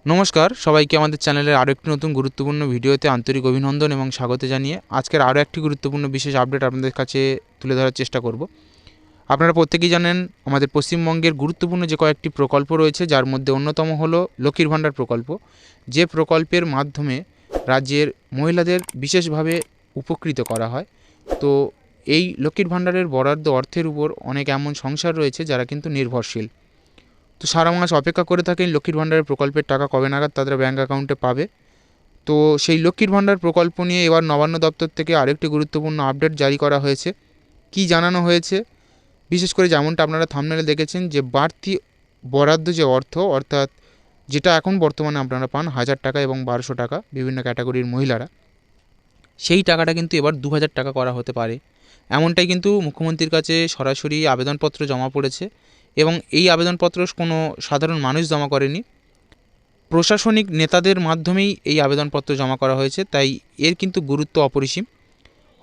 নমস্কার সবাইকে আমাদের চ্যানেলের আরও একটি নতুন গুরুত্বপূর্ণ ভিডিওতে আন্তরিক অভিনন্দন এবং স্বাগত জানিয়ে আজকের আরও একটি গুরুত্বপূর্ণ বিশেষ আপডেট আপনাদের কাছে তুলে ধরার চেষ্টা করব। আপনারা প্রত্যেকেই জানেন আমাদের পশ্চিমবঙ্গের গুরুত্বপূর্ণ যে কয়েকটি প্রকল্প রয়েছে, যার মধ্যে অন্যতম হলো লক্ষ্মীর ভাণ্ডার প্রকল্প। যে প্রকল্পের মাধ্যমে রাজ্যের মহিলাদের বিশেষভাবে উপকৃত করা হয়। তো এই লক্ষ্মীর ভাণ্ডারের বরাদ্দ অর্থের উপর অনেক এমন সংসার রয়েছে যারা কিন্তু নির্ভরশীল। তো সারা মাস অপেক্ষা করে থাকেন লক্ষ্মীর ভাণ্ডারের প্রকল্পের টাকা কবে নাগাদ তাদের ব্যাঙ্ক অ্যাকাউন্টে পাবে। তো সেই লক্ষ্মীর ভাণ্ডার প্রকল্প নিয়ে এবার নবান্ন দপ্তর থেকে আরেকটি গুরুত্বপূর্ণ আপডেট জারি করা হয়েছে। কি জানানো হয়েছে? বিশেষ করে যেমনটা আপনারা থাম্বনেলে দেখেছেন যে বাড়তি বরাদ্দ যে অর্থ, অর্থাৎ যেটা এখন বর্তমানে আপনারা পান 1000 টাকা এবং 1200 টাকা বিভিন্ন ক্যাটাগরির মহিলারা, সেই টাকাটা কিন্তু এবার 2000 টাকা করা হতে পারে। এমনটাই কিন্তু মুখ্যমন্ত্রীর কাছে সরাসরি আবেদনপত্র জমা পড়েছে এবং এই আবেদনপত্র কোনো সাধারণ মানুষ জমা করেনি, প্রশাসনিক নেতাদের মাধ্যমেই এই আবেদনপত্র জমা করা হয়েছে। তাই এর কিন্তু গুরুত্ব অপরিসীম।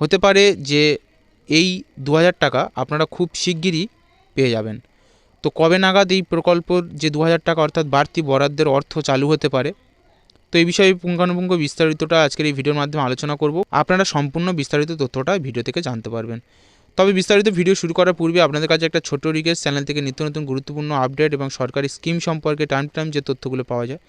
হতে পারে যে এই 2000 টাকা আপনারা খুব শিগগিরই পেয়ে যাবেন। তো কবে নাগাদ এই প্রকল্পর যে 2000 টাকা অর্থাৎ বাড়তি বরাদ্দের অর্থ চালু হতে পারে, তো এই বিষয়ে পুঙ্খানুপুঙ্খ বিস্তারিতটা আজকের এই ভিডিওর মাধ্যমে আলোচনা করব। আপনারা সম্পূর্ণ বিস্তারিত তথ্যটা ভিডিও থেকে জানতে পারবেন। তবে বিস্তারিত ভিডিও শুরু করার পূর্বে আপনাদের কাছে একটা ছোট্ট রিকোয়েস্ট, চ্যানেল থেকে নিত্য নতুন গুরুত্বপূর্ণ আপডেট এবং সরকারি স্কিম সম্পর্কে টাইম টু টাইম যে তথ্যগুলো পাওয়া যায়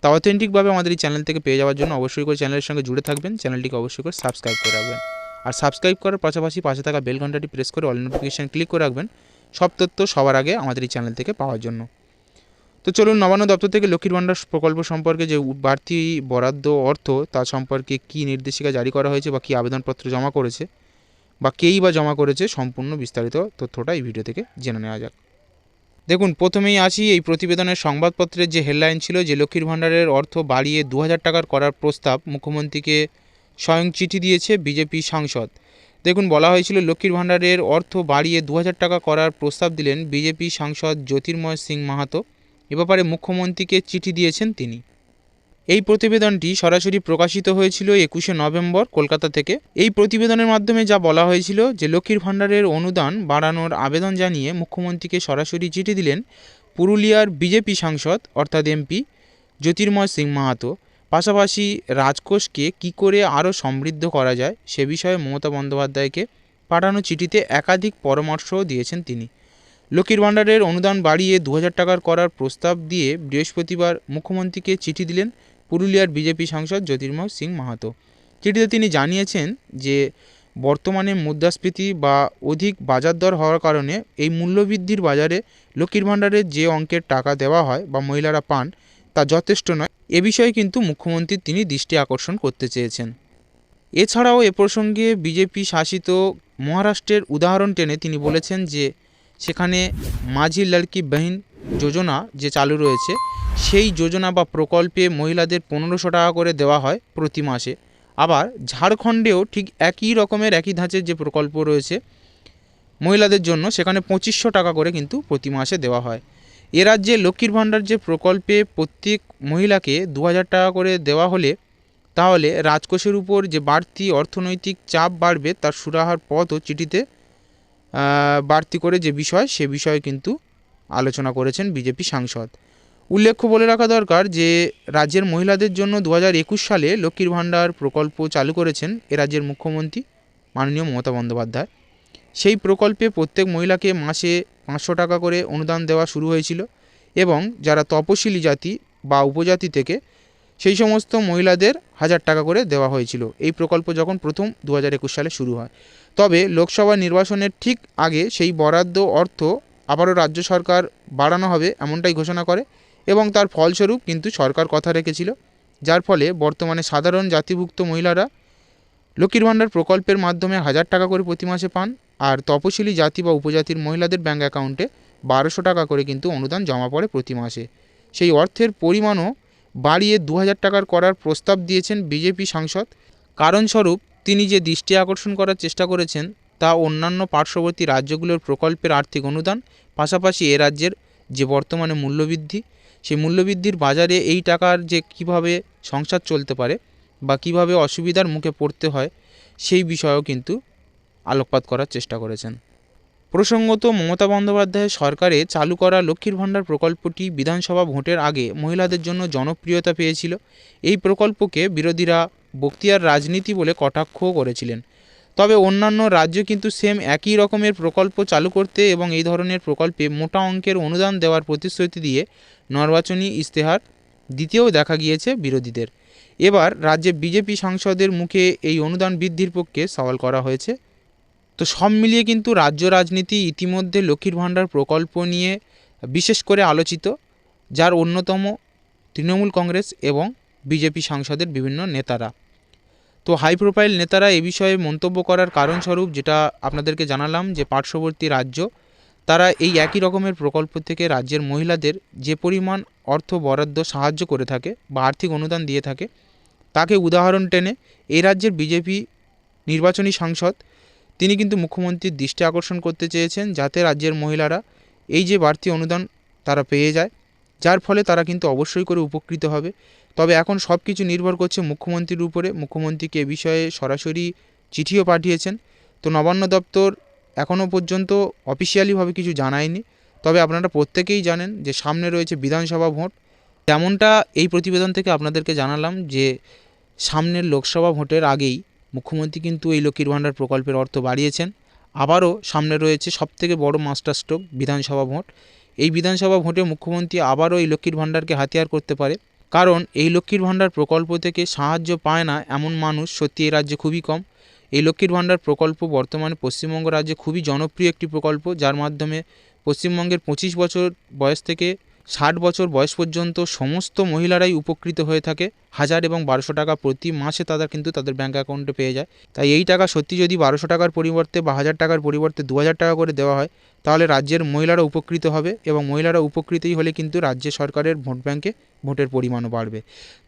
তা অথেন্টিকভাবে আমাদের এই চ্যানেল থেকে পেয়ে যাওয়ার জন্য অবশ্যই করে চ্যানেলের সঙ্গে জুড়ে থাকবেন, চ্যানেলটিকে অবশ্যই করে সাবস্ক্রাইব করে রাখবেন। আর সাবস্ক্রাইব করার পাশাপাশি পাশে থাকা বেল ঘন্টাটি প্রেস করে অল নোটিফিকেশান ক্লিক করে রাখবেন সব তথ্য সবার আগে আমাদের এই চ্যানেল থেকে পাওয়ার জন্য। তো চলুন নবান্ন দপ্তর থেকে লক্ষ্মীর ভাণ্ডার প্রকল্প সম্পর্কে যে বাড়তি বরাদ্দ অর্থ তা সম্পর্কে কী নির্দেশিকা জারি করা হয়েছে বা কী আবেদনপত্র জমা করেছে বা কেই বা জমা করেছে, সম্পূর্ণ বিস্তারিত তথ্যটা এই ভিডিও থেকে জেনে নেওয়া যাক। দেখুন, প্রথমেই আসি এই প্রতিবেদনের সংবাদপত্রের যে হেডলাইন ছিল যে লক্ষ্মীর ভাণ্ডারের অর্থ বাড়িয়ে 2000 টাকার করার প্রস্তাব, মুখ্যমন্ত্রীকে স্বয়ং চিঠি দিয়েছে বিজেপি সাংসদ। দেখুন, বলা হয়েছিল লক্ষ্মীর ভাণ্ডারের অর্থ বাড়িয়ে 2000 টাকা করার প্রস্তাব দিলেন বিজেপি সাংসদ জ্যোতির্ময় সিং মাহাতো। এ ব্যাপারে মুখ্যমন্ত্রীকে চিঠি দিয়েছেন তিনি। এই প্রতিবেদনটি সরাসরি প্রকাশিত হয়েছিল 21শে নভেম্বর কলকাতা থেকে। এই প্রতিবেদনের মাধ্যমে যা বলা হয়েছিল যে লক্ষ্মীর ভাণ্ডারের অনুদান বাড়ানোর আবেদন জানিয়ে মুখ্যমন্ত্রীকে সরাসরি চিঠি দিলেন পুরুলিয়ার বিজেপি সাংসদ অর্থাৎ এমপি জ্যোতির্ময় সিং মাহাতো। পাশাপাশি রাজকোষকে কী করে আরও সমৃদ্ধ করা যায় সে বিষয়ে মমতা বন্দ্যোপাধ্যায়কে পাঠানো চিঠিতে একাধিক পরামর্শও দিয়েছেন তিনি। লক্ষ্মীর ভাণ্ডারের অনুদান বাড়িয়ে 2000 টাকার করার প্রস্তাব দিয়ে বৃহস্পতিবার মুখ্যমন্ত্রীকে চিঠি দিলেন পুরুলিয়ার বিজেপি সাংসদ জ্যোতির্ময় সিং মাহাতো। চিঠিতে তিনি জানিয়েছেন যে বর্তমানে মুদ্রাস্ফীতি বা অধিক বাজার দর হওয়ার কারণে এই মূল্যবৃদ্ধির বাজারে লক্ষ্মীর ভাণ্ডারের যে অঙ্কের টাকা দেওয়া হয় বা মহিলারা পান তা যথেষ্ট নয়। এ বিষয়ে কিন্তু মুখ্যমন্ত্রী তিনি দৃষ্টি আকর্ষণ করতে চেয়েছেন। এছাড়াও এ প্রসঙ্গে বিজেপি শাসিত মহারাষ্ট্রের উদাহরণ টেনে তিনি বলেছেন যে সেখানে মাঝি লড়কি বহিন যোজনা যে চালু রয়েছে, সেই যোজনা বা প্রকল্পে মহিলাদের 1500 টাকা করে দেওয়া হয় প্রতি মাসে। আবার ঝাড়খণ্ডেও ঠিক একই রকমের একই ধাঁচের যে প্রকল্প রয়েছে মহিলাদের জন্য, সেখানে 2500 টাকা করে কিন্তু প্রতি মাসে দেওয়া হয়। এ রাজ্যে লক্ষ্মীর ভাণ্ডার যে প্রকল্পে প্রত্যেক মহিলাকে 2000 টাকা করে দেওয়া হলে তাহলে রাজকোষের উপর যে বাড়তি অর্থনৈতিক চাপ বাড়বে তার সুরাহার পথও চিঠিতে বাড়তি করে যে বিষয় সে বিষয়ে কিন্তু আলোচনা করেছেন বিজেপি সাংসদ। উল্লেখ্য বলে রাখা দরকার যে রাজ্যের মহিলাদের জন্য 2021 সালে লক্ষ্মীর ভাণ্ডার প্রকল্প চালু করেছেন এ রাজ্যের মুখ্যমন্ত্রী মাননীয় মমতা বন্দ্যোপাধ্যায়। সেই প্রকল্পে প্রত্যেক মহিলাকে মাসে 500 টাকা করে অনুদান দেওয়া শুরু হয়েছিল এবং যারা তপশিলি জাতি বা উপজাতি থেকে সেই সমস্ত মহিলাদের 1000 টাকা করে দেওয়া হয়েছিল এই প্রকল্প যখন প্রথম 2021 সালে শুরু হয়। তবে লোকসভা নির্বাচনের ঠিক আগে সেই বরাদ্দ অর্থ আবারও রাজ্য সরকার বাড়ানো হবে এমনটাই ঘোষণা করে এবং তার ফলস্বরূপ কিন্তু সরকার কথা রেখেছিল, যার ফলে বর্তমানে সাধারণ জাতিভুক্ত মহিলারা লক্ষ্মীর ভাণ্ডার প্রকল্পের মাধ্যমে 1000 টাকা করে প্রতি মাসে পান, আর তপশিলি জাতি বা উপজাতির মহিলাদের ব্যাঙ্ক অ্যাকাউন্টে 1200 টাকা করে কিন্তু অনুদান জমা পড়ে প্রতি মাসে। সেই অর্থের পরিমাণও বাড়িয়ে 2000 টাকার করার প্রস্তাব দিয়েছেন বিজেপি সাংসদ। কারণস্বরূপ তিনি যে দৃষ্টি আকর্ষণ করার চেষ্টা করেছেন তা অন্যান্য পার্শ্ববর্তী রাজ্যগুলোর প্রকল্পের আর্থিক অনুদান, পাশাপাশি এ রাজ্যের যে বর্তমানে মূল্যবৃদ্ধি, সেই মূল্যবৃদ্ধির বাজারে এই টাকার যে কিভাবে সংসার চলতে পারে বা কিভাবে অসুবিধার মুখে পড়তে হয় সেই বিষয়েও কিন্তু আলোকপাত করার চেষ্টা করেছেন। প্রসঙ্গত মমতা বন্দ্যোপাধ্যায়ের সরকারে চালু করা লক্ষ্মীর ভাণ্ডার প্রকল্পটি বিধানসভা ভোটের আগে মহিলাদের জন্য জনপ্রিয়তা পেয়েছিল। এই প্রকল্পকে বিরোধীরা বখতিয়ার রাজনীতি বলে কটাক্ষও করেছিলেন। তবে অন্যান্য রাজ্য কিন্তু সেম একই রকমের প্রকল্প চালু করতে এবং এই ধরনের প্রকল্পে মোটা অঙ্কের অনুদান দেওয়ার প্রতিশ্রুতি দিয়ে নির্বাচনী ইশতেহার দিতেও দেখা গিয়েছে বিরোধীদের। এবার রাজ্যে বিজেপি সাংসদের মুখে এই অনুদান বৃদ্ধির পক্ষে সওয়াল করা হয়েছে। তো সব মিলিয়ে কিন্তু রাজ্য রাজনীতি ইতিমধ্যে লক্ষ্মীর ভাণ্ডার প্রকল্প নিয়ে বিশেষ করে আলোচিত, যার অন্যতম তৃণমূল কংগ্রেস এবং বিজেপি সাংসদের বিভিন্ন নেতারা। তো হাই প্রোফাইল নেতারা এ বিষয়ে মন্তব্য করার কারণস্বরূপ যেটা আপনাদেরকে জানালাম, যে পার্শ্ববর্তী রাজ্য তারা এই একই রকমের প্রকল্প থেকে রাজ্যের মহিলাদের যে পরিমাণ অর্থ বরাদ্দ সাহায্য করে থাকে বা আর্থিক অনুদান দিয়ে থাকে, তাকে উদাহরণ টেনে এই রাজ্যের বিজেপি নির্বাচনী সাংসদ তিনি কিন্তু মুখ্যমন্ত্রীর দৃষ্টি আকর্ষণ করতে চেয়েছেন, যাতে রাজ্যের মহিলারা এই যে বাড়তি অনুদান তারা পেয়ে যায়, যার ফলে তারা কিন্তু অবশ্যই করে উপকৃত হবে। তবে এখন সব কিছু নির্ভর করছে মুখ্যমন্ত্রীর উপরে। মুখ্যমন্ত্রীকে এ বিষয়ে সরাসরি চিঠিও পাঠিয়েছেন। তো নবান্ন দপ্তর এখনও পর্যন্ত অফিসিয়ালিভাবে কিছু জানায়নি। তবে আপনারা প্রত্যেকেই জানেন যে সামনে রয়েছে বিধানসভা ভোট। যেমনটা এই প্রতিবেদন থেকে আপনাদেরকে জানালাম যে সামনের লোকসভা ভোটের আগেই মুখ্যমন্ত্রী কিন্তু এই লক্ষ্মীর ভাণ্ডার প্রকল্পের অর্থ বাড়িয়েছেন। আবারও সামনে রয়েছে সবথেকে বড় মাস্টার স্ট্রোক বিধানসভা ভোট। এই বিধানসভা ভোটে মুখ্যমন্ত্রী আবারও এই লক্ষ্মীর ভাণ্ডারকে হাতিয়ার করতে পারে, কারণ এই লক্ষ্মীর ভাণ্ডার প্রকল্প থেকে সাহায্য পায় না এমন মানুষ সত্যি এই রাজ্যে খুবই কম। এই লক্ষ্মীর ভাণ্ডার প্রকল্প বর্তমানে পশ্চিমবঙ্গ রাজ্যে খুবই জনপ্রিয় একটি প্রকল্প, যার মাধ্যমে পশ্চিমবঙ্গের 25 বছর বয়স থেকে 60 বছর বয়স পর্যন্ত সমস্ত মহিলারাই উপকৃত হয়ে থাকে। 1000 এবং 1200 টাকা প্রতি মাসে তারা কিন্তু তাদের ব্যাঙ্ক অ্যাকাউন্টে পেয়ে যায়। তাই এই টাকা সত্যি যদি 1200 টাকার পরিবর্তে বা 1000 টাকার পরিবর্তে 2000 টাকা করে দেওয়া হয়, তাহলে রাজ্যের মহিলারা উপকৃত হবে এবং মহিলারা উপকৃতই হলে কিন্তু রাজ্য সরকারের ভোট ব্যাঙ্কে ভোটের পরিমাণও বাড়বে।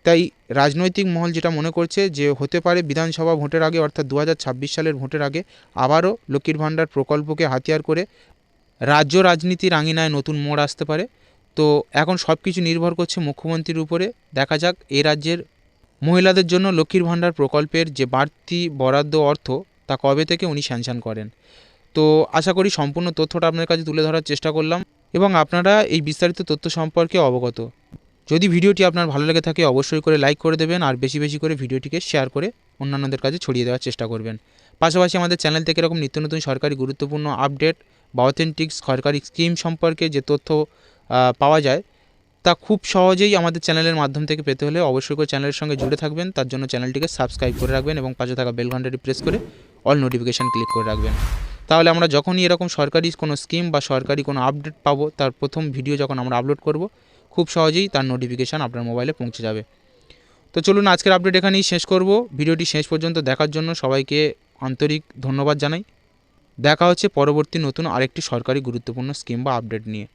তাই রাজনৈতিক মহল যেটা মনে করছে যে হতে পারে বিধানসভা ভোটের আগে অর্থাৎ 2026 সালের ভোটের আগে আবারও লক্ষ্মীর ভাণ্ডার প্রকল্পকে হাতিয়ার করে রাজ্য রাজনীতির আঙিনায় নতুন মোড় আসতে পারে। তো এখন সব কিছু নির্ভর করছে মুখ্যমন্ত্রীর উপরে। দেখা যাক এই রাজ্যের মহিলাদের জন্য লক্ষ্মীর ভাণ্ডার প্রকল্পের যে বাড়তি বরাদ্দ অর্থ তা কবে থেকে উনি স্যাংশন করেন। তো আশা করি সম্পূর্ণ তথ্যটা আপনার কাছে তুলে ধরার চেষ্টা করলাম এবং আপনারা এই বিস্তারিত তথ্য সম্পর্কে অবগত। যদি ভিডিওটি আপনার ভালো লেগে থাকে অবশ্যই করে লাইক করে দেবেন আর বেশি বেশি করে ভিডিওটিকে শেয়ার করে অন্যান্যদের কাছে ছড়িয়ে দেওয়ার চেষ্টা করবেন। পাশাপাশি আমাদের চ্যানেল থেকে এরকম নিত্য নতুন সরকারি গুরুত্বপূর্ণ আপডেট বা অথেন্টিক সরকারি স্কিম সম্পর্কে যে তথ্য পাওয়া যায় তা খুব সহজেই আমাদের চ্যানেলের মাধ্যম থেকে পেতে হলে অবশ্যই করে চ্যানেলের সঙ্গে জুড়ে থাকবেন। তার জন্য চ্যানেলটিকে সাবস্ক্রাইব করে রাখবেন এবং পাশে থাকা বেল ঘন্টাটি প্রেস করে অল নোটিফিকেশান ক্লিক করে রাখবেন। তাহলে আমরা যখনই এরকম সরকারি কোনো স্কিম বা সরকারি কোনো আপডেট পাবো, তার প্রথম ভিডিও যখন আমরা আপলোড করব খুব সহজেই তার নোটিফিকেশান আপনার মোবাইলে পৌঁছে যাবে। তো চলুন আজকের আপডেট এখানেই শেষ করব। ভিডিওটি শেষ পর্যন্ত দেখার জন্য সবাইকে আন্তরিক ধন্যবাদ জানাই। দেখা হচ্ছে পরবর্তী নতুন আরেকটি সরকারি গুরুত্বপূর্ণ স্কিম বা আপডেট নিয়ে।